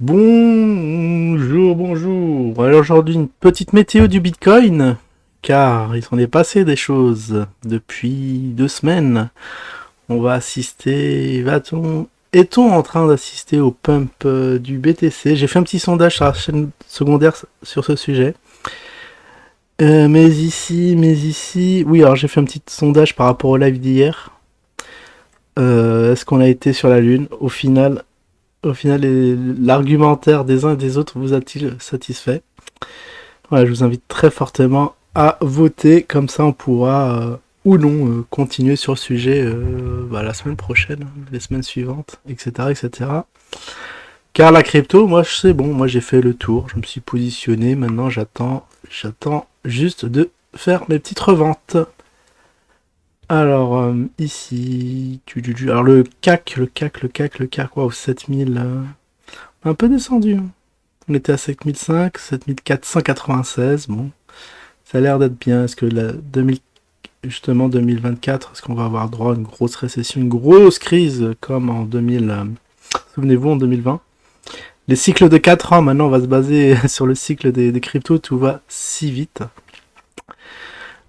Bonjour, bonjour. Alors aujourd'hui une petite météo du Bitcoin, car il s'en est passé des choses depuis 2 semaines. On va assister, est-on en train d'assister au pump du BTC? J'ai fait un petit sondage sur la chaîne secondaire sur ce sujet. Oui, alors j'ai fait un petit sondage par rapport au live d'hier. Est-ce qu'on a été sur la Lune? Au final, l'argumentaire des uns et des autres vous a-t-il satisfait? Voilà, je vous invite très fortement à voter, comme ça on pourra ou non continuer sur le sujet la semaine prochaine, les semaines suivantes, etc., etc. Car la crypto, moi c'est bon, moi j'ai fait le tour, je me suis positionné, maintenant j'attends juste de faire mes petites reventes. Alors ici, alors le CAC, waouh, 7000, un peu descendu. On était à 7005, 7496, bon, ça a l'air d'être bien. Est-ce que justement 2024, est-ce qu'on va avoir droit à une grosse récession, une grosse crise comme en 2000, souvenez-vous en 2020? Les cycles de 4 ans, maintenant on va se baser sur le cycle des cryptos, tout va si vite.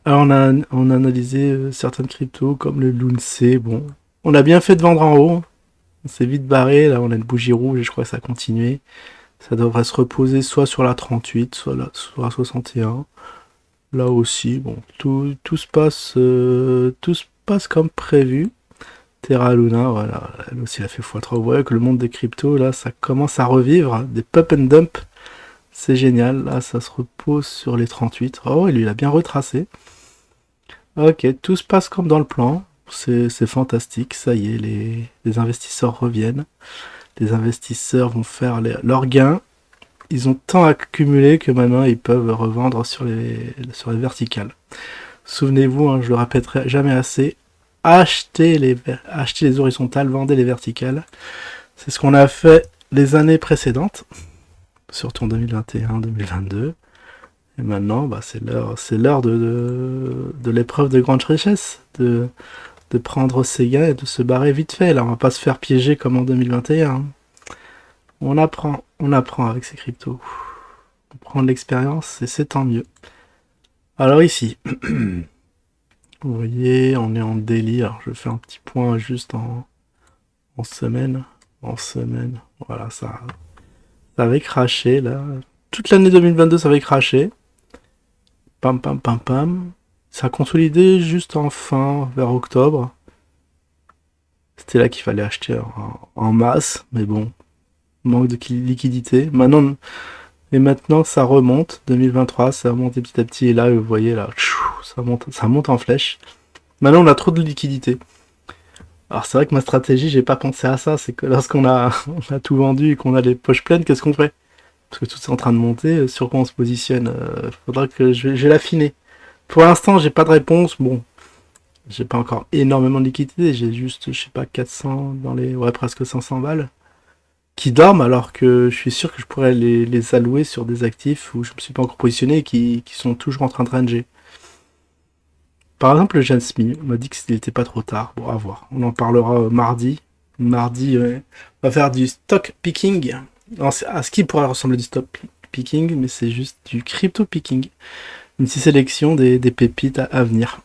Alors on a analysé certaines cryptos comme le LUNC, bon, on a bien fait de vendre en haut, on s'est vite barré, là on a une bougie rouge et je crois que ça a continué. Ça devrait se reposer soit sur la 38, soit la 61. Là aussi, bon, tout se passe comme prévu. Terra Luna, voilà, elle aussi elle a fait x3. Vous voyez que le monde des cryptos, là, ça commence à revivre. Des pump and dump, c'est génial. Là, ça se repose sur les 38. Oh, et lui, il a bien retracé. Ok, tout se passe comme dans le plan. C'est fantastique, ça y est, les investisseurs reviennent. Les investisseurs vont faire leurs gains. Ils ont tant accumulé que maintenant ils peuvent revendre sur les verticales. Souvenez-vous, hein, je le répéterai jamais assez, achetez les horizontales, vendez les verticales. C'est ce qu'on a fait les années précédentes, surtout en 2021, 2022. Et maintenant, c'est l'heure de l'épreuve de grande richesse, de prendre ses gains et de se barrer vite fait. Là, on va pas se faire piéger comme en 2021. On apprend avec ces cryptos. On prend de l'expérience et c'est tant mieux. Alors ici, vous voyez, on est en daily. Alors je fais un petit point juste en semaine. En semaine, voilà, ça avait craché là. Toute l'année 2022, ça avait craché. Pam, pam, pam, pam. Ça a consolidé juste en fin, vers octobre. C'était là qu'il fallait acheter en masse, mais bon, manque de liquidité. Maintenant, ça remonte. 2023, ça a monté petit à petit. Et là, vous voyez, là, ça monte en flèche. Maintenant, on a trop de liquidité. Alors, c'est vrai que ma stratégie, j'ai pas pensé à ça. C'est que lorsqu'on a, on a tout vendu et qu'on a les poches pleines, qu'est-ce qu'on fait? Parce que tout est en train de monter. Sur quoi on se positionne? Faudra que je vais l'affiner. Pour l'instant, j'ai pas de réponse. Bon, j'ai pas encore énormément de liquidité. J'ai juste, je sais pas, 400 ouais, presque 500 balles qui dorment alors que je suis sûr que je pourrais les allouer sur des actifs où je me suis pas encore positionné et qui sont toujours en train de ranger. Par exemple, le Jansmi, on m'a dit que c'était n'était pas trop tard. Bon, à voir. On en parlera mardi. Mardi, ouais. On va faire du stock picking. Non, c'est à ce qui pourrait ressembler du stock picking, mais c'est juste du crypto picking. Une petite sélection des pépites à venir.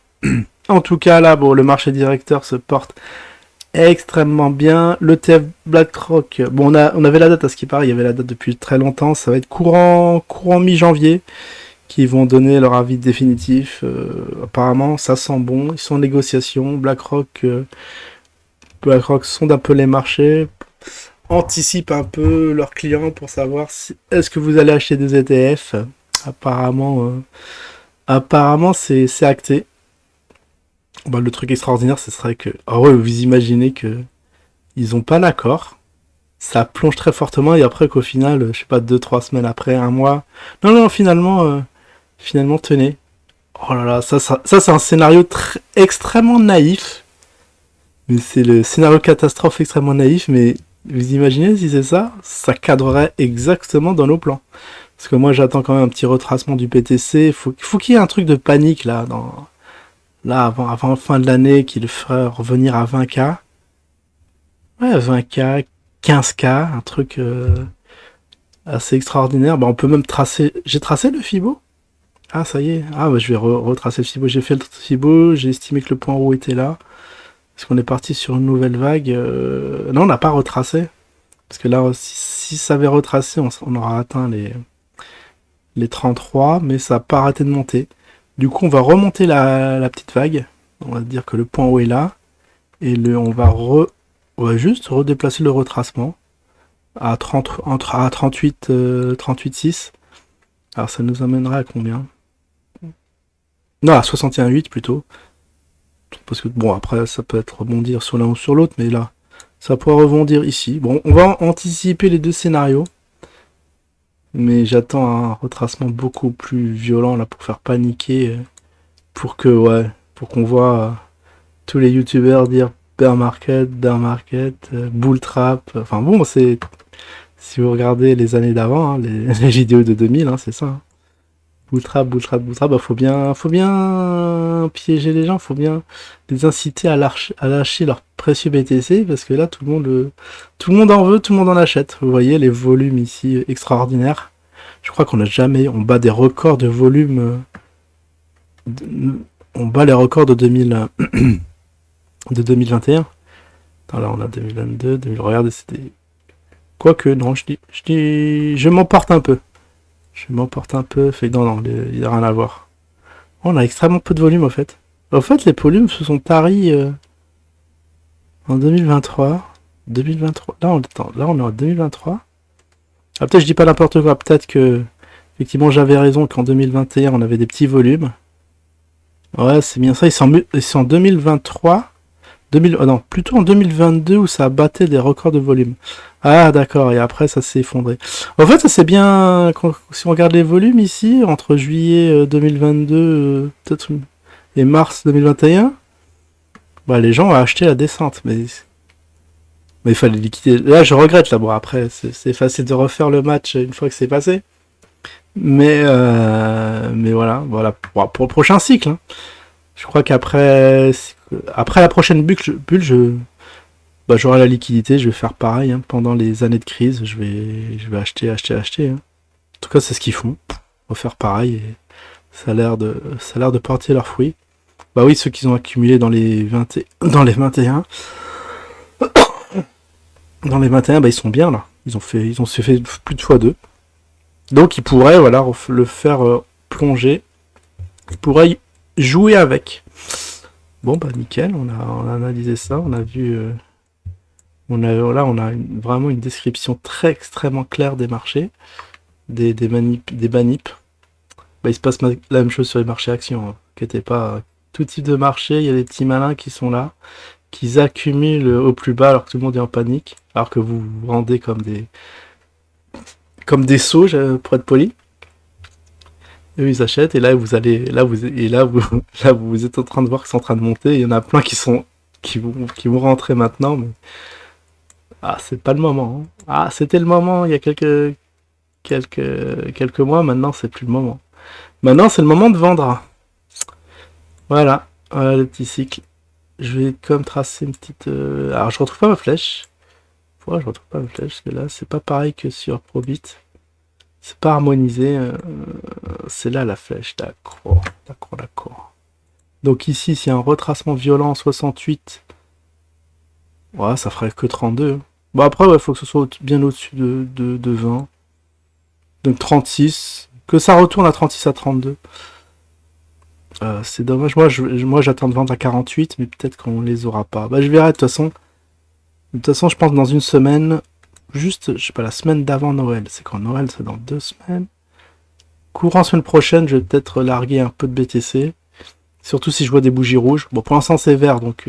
En tout cas, là, bon, le marché directeur se porte extrêmement bien. L'ETF BlackRock, bon, on avait la date à ce qui paraît, il y avait la date depuis très longtemps. Ça va être courant mi-janvier qui vont donner leur avis définitif. Apparemment, ça sent bon. Ils sont en négociation. BlackRock sonde un peu les marchés, anticipe un peu leurs clients pour savoir si est-ce que vous allez acheter des ETF. Apparemment, c'est acté. Bah, le truc extraordinaire, ce serait que, ah ouais, vous imaginez que ils ont pas l'accord. Ça plonge très fortement et après qu'au final, je sais pas, 2, 3 semaines après, un mois. Non, non, finalement, tenez. Oh là là, ça c'est un scénario extrêmement naïf. Mais c'est le scénario catastrophe extrêmement naïf, mais vous imaginez si c'est ça? Ça cadrerait exactement dans nos plans. Parce que moi j'attends quand même un petit retracement du PTC. Faut qu'il y ait un truc de panique là avant la fin de l'année qui le ferait revenir à 20K. Ouais, 20K, 15K, un truc. assez extraordinaire. Bah, on peut même tracer... J'ai tracé le Fibo? Ah, ça y est. Ah, bah, je vais retracer le Fibo. J'ai fait le Fibo, j'ai estimé que le point haut était là. Parce qu'on est parti sur une nouvelle vague. Non, on n'a pas retracé. Parce que là, si ça avait retracé, on aura atteint les 33, mais ça n'a pas arrêté de monter. Du coup, on va remonter la petite vague. On va dire que le point haut est là. Et on va juste redéplacer le retracement à 38, 38,6. Alors ça nous amènera à combien? Non, à 61,8 plutôt. Parce que bon, après ça peut être rebondir sur l'un ou sur l'autre, mais là, ça pourrait rebondir ici. Bon, on va anticiper les deux scénarios. Mais j'attends un retracement beaucoup plus violent là pour faire paniquer. Pour que, ouais, pour qu'on voit tous les youtubeurs dire bear market, bull trap. Enfin bon, c'est... Si vous regardez les années d'avant, hein, les vidéos de 2000, hein, c'est ça. Hein. Bull trap, bull trap, bull trap, bah faut bien piéger les gens, faut bien les inciter à lâcher leur précieux BTC parce que là tout le monde en veut, tout le monde en achète. Vous voyez les volumes ici extraordinaires. Je crois qu'on n'a jamais, on bat des records de volume. On bat les records de 2000, de 2021. Attends, là on a 2022, 2000, regardez, c'était... Quoique, non, je m'emporte un peu. Je m'emporte un peu, fait non, il n'y a rien à voir. On a extrêmement peu de volume, au fait. Au fait, les volumes se sont taris en 2023. 2023. Là, on est en 2023. Ah, peut-être je dis pas n'importe quoi. Peut-être que, effectivement, j'avais raison qu'en 2021, on avait des petits volumes. Ouais, c'est bien ça. Ils sont en 2023. Non, plutôt en 2022 où ça a batté des records de volume. Ah d'accord, et après ça s'est effondré. En fait, ça c'est bien, si on regarde les volumes ici, entre juillet 2022 peut-être, et mars 2021, bah, les gens ont acheté la descente, mais il fallait liquider. Là je regrette, là, bon après c'est facile de refaire le match une fois que c'est passé, mais voilà pour le prochain cycle. Hein. Je crois après la prochaine bulle, bah, j'aurai la liquidité, je vais faire pareil. Hein. Pendant les années de crise, je vais acheter. Hein. En tout cas, c'est ce qu'ils font. On va faire pareil et ça a l'air de porter leurs fruits. Bah oui, ceux qu'ils ont accumulés dans les 20, dans les 21, dans les 21, bah ils sont bien là. Ils ont fait plus de x2. Donc ils pourraient, voilà, le faire plonger. Ils pourraient jouer avec. Bon bah nickel, on a analysé ça, on a vu. On a vraiment une description très extrêmement claire des marchés, des manips. Bah, il se passe la même chose sur les marchés actions. Hein. Inquiétez pas, tout type de marché, il y a des petits malins qui sont là, qui accumulent au plus bas alors que tout le monde est en panique, alors que vous vous rendez comme des sots, pour être poli. Eux, ils achètent et là vous allez, là vous êtes en train de voir qu'ils sont en train de monter. Il y en a plein qui vont rentrer maintenant, mais ah c'est pas le moment. Hein. Ah c'était le moment il y a quelques mois. Maintenant c'est plus le moment. Maintenant c'est le moment de vendre. Voilà, voilà le petit cycle. Je vais comme tracer une petite. Alors je retrouve pas ma flèche. Pourquoi je retrouve pas ma flèche? Parce que là c'est pas pareil que sur Probit. C'est pas harmonisé. C'est là la flèche. D'accord. Donc ici, s'il y a un retracement violent en 68, ouais, ça ferait que 32. Bon après, il faut que ce soit bien au-dessus de 20. Donc 36. Que ça retourne à 36 à 32. C'est dommage. Moi j'attends de vendre à 48, mais peut-être qu'on les aura pas. Bah je verrai de toute façon. De toute façon, je pense que dans une semaine, juste, je sais pas, la semaine d'avant Noël. C'est quand Noël, c'est dans 2 semaines. Courant semaine prochaine, je vais peut-être larguer un peu de BTC. Surtout si je vois des bougies rouges. Bon, pour l'instant, c'est vert, donc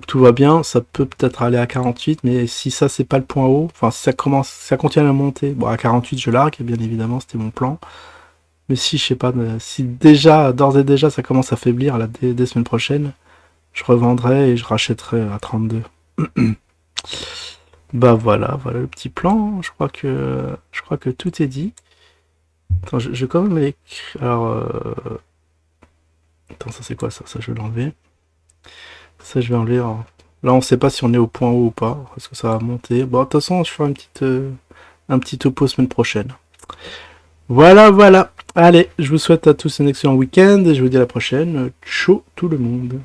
tout va bien. Ça peut peut-être aller à 48, mais si ça, c'est pas le point haut, enfin, si ça continue à monter, bon, à 48, je largue, bien évidemment, c'était mon plan. Mais si, je sais pas, si déjà, d'ores et déjà, ça commence à faiblir, là, dès semaines prochaines, je revendrai et je rachèterai à 32. Bah voilà le petit plan. Je crois que tout est dit. Attends, je vais quand même l'écrire. Alors, attends, ça c'est quoi ça? Ça je vais l'enlever. Ça je vais enlever. Alors, là on sait pas si on est au point haut ou pas. Est-ce que ça va monter? Bon, de toute façon, je ferai une petite un petit topo semaine prochaine. Voilà. Allez, je vous souhaite à tous un excellent week-end et je vous dis à la prochaine. Ciao tout le monde.